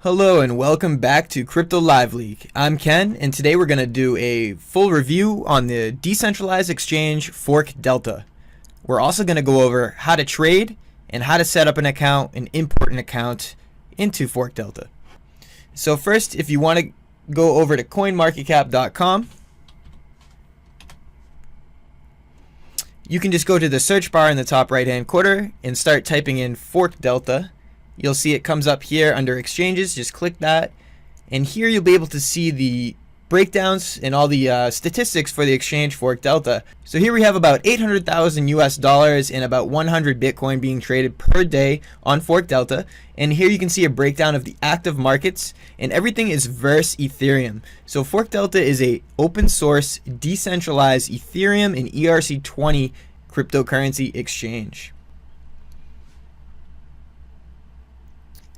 Hello and welcome back to CryptoLiveLeak. I'm Ken, and today we're going to do a full review on the decentralized exchange ForkDelta. We're also going to go over how to trade and how to set up an account and import an account into ForkDelta. So first, if you want to go over to coinmarketcap.com, you can just go to the search bar in the top right hand corner and start typing in ForkDelta. You'll see it comes up here under exchanges. Just click that, and here you'll be able to see the breakdowns and all the statistics for the exchange ForkDelta. So here we have about 800,000 US dollars and about 100 Bitcoin being traded per day on ForkDelta. And here you can see a breakdown of the active markets, and everything is versus Ethereum. So ForkDelta is a open source decentralized Ethereum and ERC20 cryptocurrency exchange.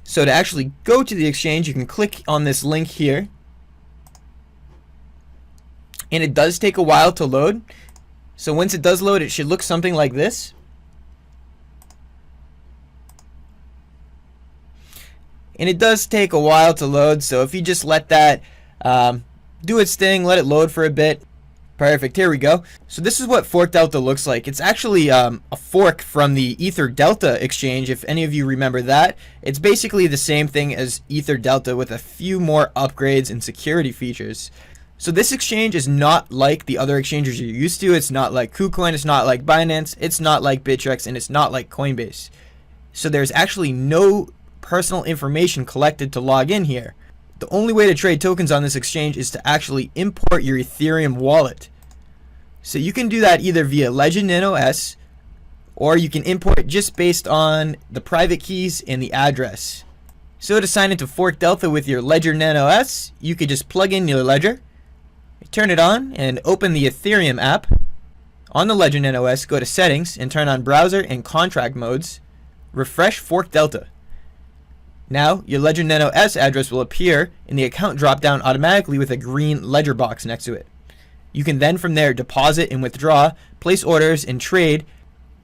So to actually go to the exchange, you can click on this link here, and it does take a while to load. So once it does load, it should look something like this. And it does take a while to load, so if you just let that do its thing, let it load for a bit. Perfect, here we go. So this is what ForkDelta looks like. It's actually a fork from the EtherDelta exchange, if any of you remember that. It's basically the same thing as EtherDelta with a few more upgrades and security features. So this exchange is not like the other exchanges you're used to. It's not like KuCoin, it's not like Binance, it's not like Bittrex, and it's not like Coinbase. So there's actually no personal information collected to log in here. The only way to trade tokens on this exchange is to actually import your Ethereum wallet. So you can do that either via Ledger Nano S, or you can import just based on the private keys and the address. So to sign into ForkDelta with your Ledger Nano S, you could just plug in your Ledger, turn it on, and open the Ethereum app. On the Ledger Nano S, go to Settings and turn on Browser and Contract modes. Refresh ForkDelta. Now, your Ledger Nano S address will appear in the account drop-down automatically with a green ledger box next to it. You can then from there deposit and withdraw, place orders, and trade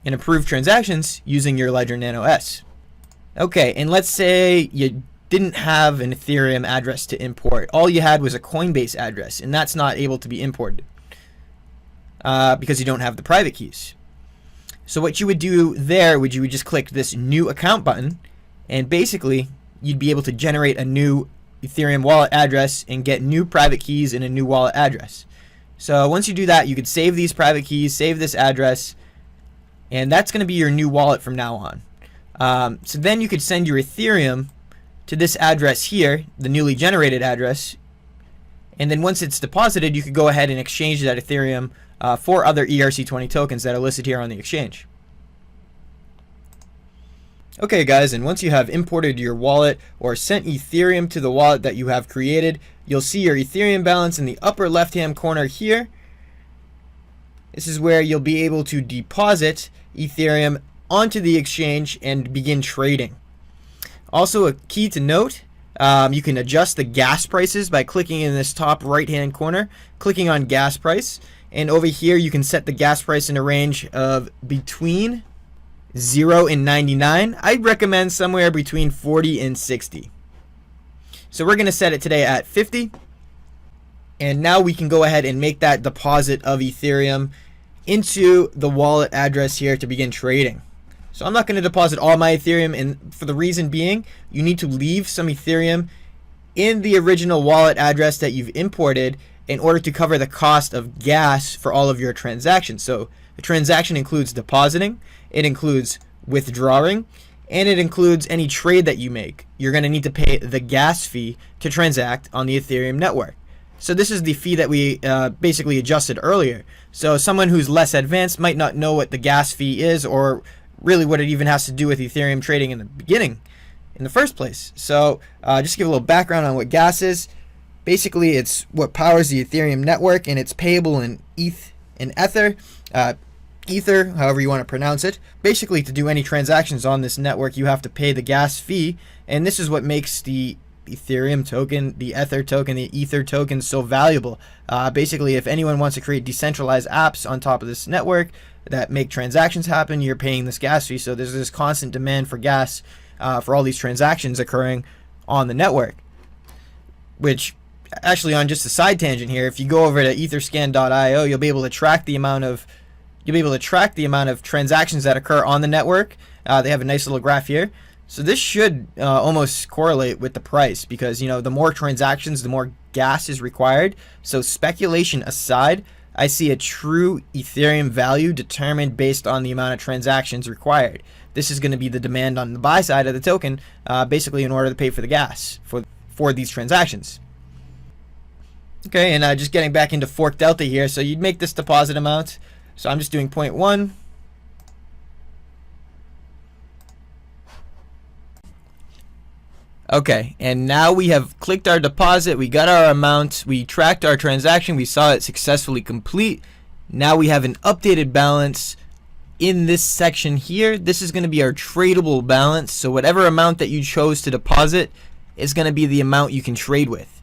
and approve transactions using your Ledger Nano S. Okay, and let's say you didn't have an Ethereum address to import. All you had was a Coinbase address, and that's not able to be imported because you don't have the private keys. So what you would do there, you would just click this new account button, and basically you'd be able to generate a new Ethereum wallet address and get new private keys and a new wallet address. So once you do that, you could save these private keys, save this address, and that's going to be your new wallet from now on. So then you could send your Ethereum to this address here, the newly generated address, and then once it's deposited, you could go ahead and exchange that Ethereum for other ERC20 tokens that are listed here on the exchange. Okay guys, and once you have imported your wallet or sent Ethereum to the wallet that you have created, you'll see your Ethereum balance in the upper left hand corner here. This is where you'll be able to deposit Ethereum onto the exchange and begin trading. Also, a key to note, you can adjust the gas prices by clicking in this top right hand corner, clicking on gas price, and over here you can set the gas price in a range of between 0 and 99. I'd recommend somewhere between 40 and 60. So we're going to set it today at 50. And now we can go ahead and make that deposit of Ethereum into the wallet address here to begin trading. So I'm not going to deposit all my Ethereum, and for the reason being, you need to leave some Ethereum in the original wallet address that you've imported in order to cover the cost of gas for all of your transactions. So the transaction includes depositing, it includes withdrawing, and it includes any trade that you make. You're going to need to pay the gas fee to transact on the Ethereum network. So this is the fee that we basically adjusted earlier. So someone who's less advanced might not know what the gas fee is, or really what it even has to do with Ethereum trading in the beginning, in the first place. So just to give a little background on what gas is. Basically, it's what powers the Ethereum network, and it's payable in ETH and Ether. Ether, however you want to pronounce it. Basically, to do any transactions on this network, you have to pay the gas fee, and this is what makes the Ethereum token, the Ether token, the Ether token so valuable. Basically, if anyone wants to create decentralized apps on top of this network that make transactions happen, you're paying this gas fee. So there's this constant demand for gas for all these transactions occurring on the network. Which, actually, on just a side tangent here, if you go over to etherscan.io, you'll be able to track the amount of transactions that occur on the network. They have a nice little graph here. So this should almost correlate with the price, because the more transactions, the more gas is required. So speculation aside, I see a true Ethereum value determined based on the amount of transactions required. This is going to be the demand on the buy side of the token, basically in order to pay for the gas for these transactions. Okay, and just getting back into ForkDelta here. So you'd make this deposit amount. So I'm just doing 0.1. Okay, and now we have clicked our deposit, we got our amount, we tracked our transaction, we saw it successfully complete. Now we have an updated balance in this section here. This is going to be our tradable balance, so whatever amount that you chose to deposit is going to be the amount you can trade with.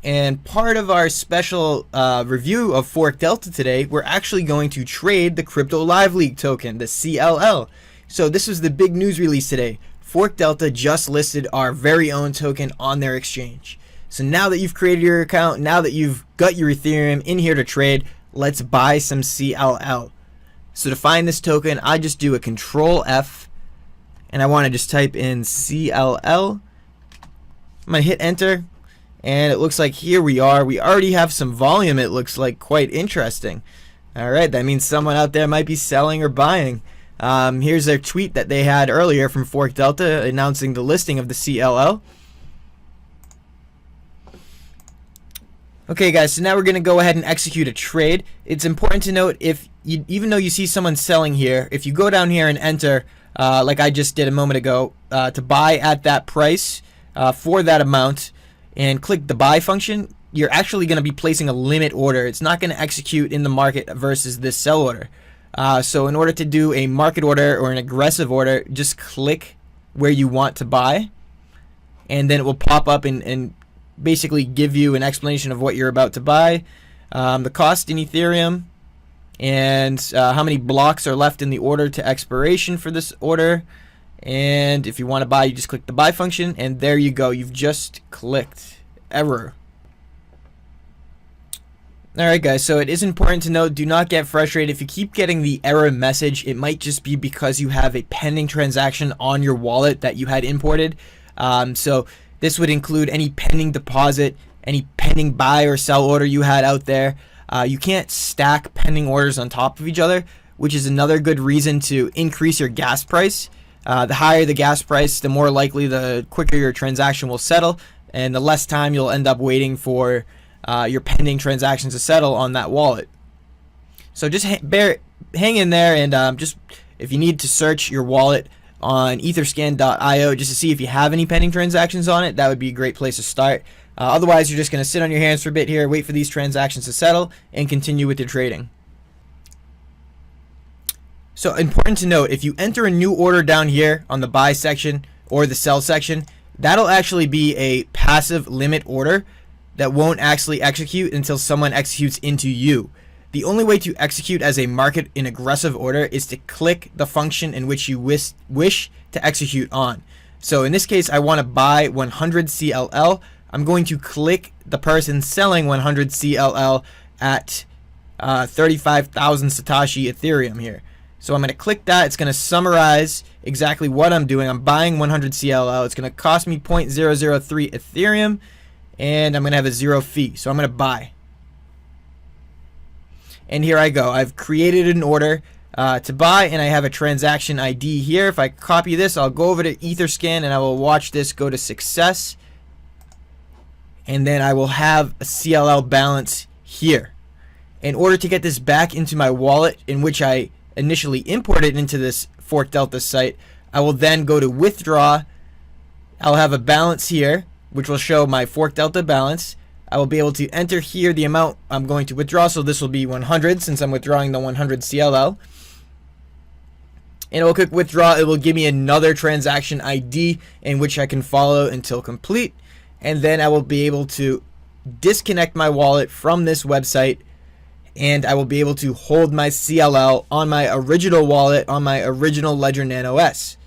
And part of our special review of ForkDelta today, we're actually going to trade the CryptoLiveLeak token, the CLL. So this was the big news release today. ForkDelta just listed our very own token on their exchange. So now that you've created your account, now that you've got your Ethereum in here to trade, let's buy some CLL. So to find this token, I just do a Control F, and I want to just type in CLL. I'm going to hit enter, and it looks like here we are. We already have some volume. It looks like quite interesting. All right, that means someone out there might be selling or buying. Here's their tweet that they had earlier from ForkDelta announcing the listing of the CLL. Okay guys, so now we're going to go ahead and execute a trade. It's important to note, even though you see someone selling here, if you go down here and enter, like I just did a moment ago, to buy at that price for that amount, and click the buy function, you're actually going to be placing a limit order. It's not going to execute in the market versus this sell order. So in order to do a market order or an aggressive order, just click where you want to buy, and then it will pop up and basically give you an explanation of what you're about to buy, the cost in Ethereum, and how many blocks are left in the order to expiration for this order. And if you want to buy, you just click the buy function, and there you go. You've just clicked. Error. Alright guys, so it is important to note, do not get frustrated if you keep getting the error message. It might just be because you have a pending transaction on your wallet that you had imported. So this would include any pending deposit, any pending buy or sell order you had out there. You can't stack pending orders on top of each other, which is another good reason to increase your gas price. The higher the gas price, the more likely, the quicker your transaction will settle, and the less time you'll end up waiting for your pending transactions to settle on that wallet. So just hang in there, and just if you need to search your wallet on etherscan.io just to see if you have any pending transactions on it, that would be a great place to start. Otherwise, you're just going to sit on your hands for a bit here, wait for these transactions to settle, and continue with your trading. So important to note, if you enter a new order down here on the buy section or the sell section, that'll actually be a passive limit order that won't actually execute until someone executes into you. The only way to execute as a market in aggressive order is to click the function in which you wish to execute on. So in this case, I want to buy 100 CLL. I'm going to click the person selling 100 CLL at 35,000 Satoshi Ethereum here. So I'm going to click that. It's going to summarize exactly what I'm doing. I'm buying 100 CLL. It's going to cost me 0.003 Ethereum, and I'm going to have a 0 fee. So I'm going to buy. And here I go. I've created an order to buy, and I have a transaction ID here. If I copy this, I'll go over to Etherscan, and I will watch this go to success. And then I will have a CLL balance here. In order to get this back into my wallet, in which I initially imported into this ForkDelta site, I will then go to withdraw. I'll have a balance here, which will show my ForkDelta balance. I will be able to enter here the amount I'm going to withdraw, so this will be 100 since I'm withdrawing the 100 CLL. And I will click withdraw. It will give me another transaction ID in which I can follow until complete. And then I will be able to disconnect my wallet from this website, and I will be able to hold my CLL on my original wallet on my original Ledger Nano S.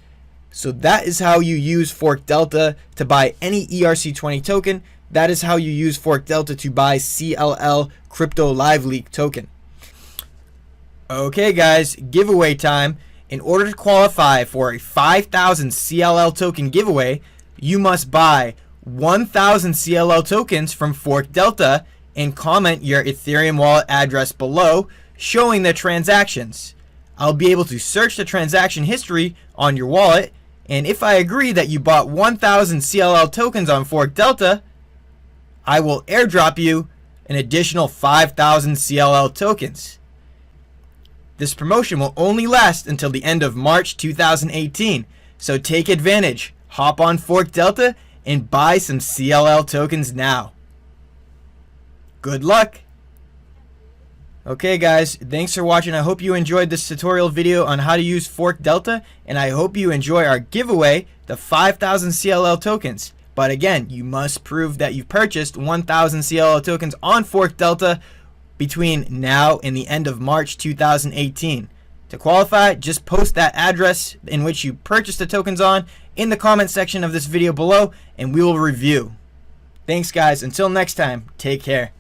So that is how you use ForkDelta to buy any ERC20 token. That is how you use ForkDelta to buy CLL CryptoLiveLeak token. Okay guys, giveaway time. In order to qualify for a 5,000 CLL token giveaway, you must buy 1,000 CLL tokens from ForkDelta and comment your Ethereum wallet address below showing the transactions. I'll be able to search the transaction history on your wallet, and if I agree that you bought 1,000 CLL tokens on ForkDelta, I will airdrop you an additional 5,000 CLL tokens. This promotion will only last until the end of March 2018, so take advantage. Hop on ForkDelta and buy some CLL tokens now. Good luck! Okay guys, thanks for watching. I hope you enjoyed this tutorial video on how to use ForkDelta, and I hope you enjoy our giveaway, the 5,000 CLL tokens. But again, you must prove that you've purchased 1,000 CLL tokens on ForkDelta between now and the end of March 2018. To qualify, just post that address in which you purchased the tokens on in the comment section of this video below, and we will review. Thanks guys, until next time, take care.